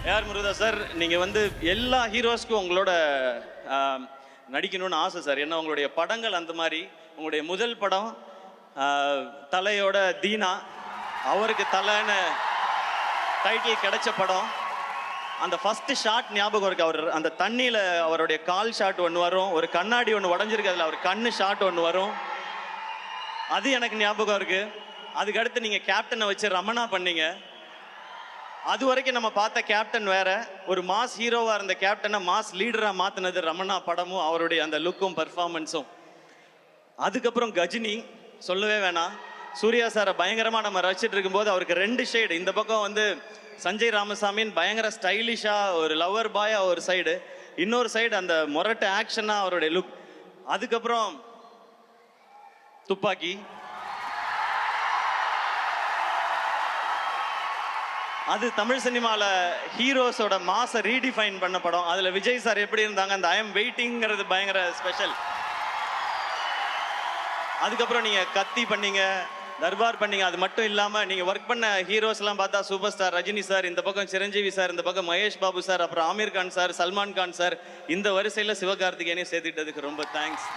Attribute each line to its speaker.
Speaker 1: AR Murugadoss sir, நீங்கள் வந்து எல்லா ஹீரோஸ்க்கும் உங்களோட நடிக்கணும்னு ஆசை சார். ஏன்னா உங்களுடைய படங்கள் அந்த மாதிரி. உங்களுடைய முதல் படம் தலையோட தீனா, அவருக்கு தலைன்னு டைட்டில் கிடைச்ச படம். அந்த ஃபஸ்ட்டு ஷாட் ஞாபகம் இருக்குது. அவர் அந்த தண்ணியில் அவருடைய கால் ஷாட் ஒன்று வரும், ஒரு கண்ணாடி ஒன்று உடஞ்சிருக்கு, அதில் அவர் கண்ணு ஷாட் ஒன்று வரும், அது எனக்கு ஞாபகம் இருக்குது. அதுக்கடுத்து நீங்கள் கேப்டனை வச்சு ரமணா பண்ணீங்க. அது வரைக்கும் நம்ம பார்த்த கேப்டன் வேற, ஒரு மாஸ் ஹீரோவாக இருந்த கேப்டனை மாஸ் லீடராக மாற்றினது ரமணா படமும் அவருடைய அந்த லுக்கும் பர்ஃபார்மன்ஸும். அதுக்கப்புறம் கஜினி சொல்லவே வேணாம். சூர்யா சாரை பயங்கரமாக நம்ம ரசிச்சுட்டு இருக்கும்போது அவருக்கு 2 ஷேடு. இந்த பக்கம் வந்து சஞ்சய் ராமசாமின்னு பயங்கர ஸ்டைலிஷாக ஒரு லவர் பாயாக ஒரு சைடு, இன்னொரு சைடு அந்த மொரட்டு ஆக்ஷனாக அவருடைய லுக். அதுக்கப்புறம் துப்பாக்கி, அது தமிழ் சினிமாவில் ஹீரோஸோட மாஸை ரீடிஃபைன் பண்ண படம். அதில் விஜய் சார் எப்படி இருந்தாங்க, அந்த ஐ எம் வெயிட்டிங்கிறது பயங்கர ஸ்பெஷல். அதுக்கப்புறம் நீங்கள் கத்தி பண்ணீங்க, தர்பார் பண்ணீங்க. அது மட்டும் இல்லாமல் நீங்கள் ஒர்க் பண்ண ஹீரோஸ்லாம் பார்த்தா சூப்பர் ஸ்டார் ரஜினி சார், இந்த பக்கம் சிரஞ்சீவி சார், இந்த பக்கம் மகேஷ் பாபு சார், அப்புறம் ஆமீர் கான் சார், சல்மான் கான் சார், இந்த வரிசையில் சிவகார்த்திகேயனையும் சேர்த்துக்கிட்டதுக்கு ரொம்ப தேங்க்ஸ்.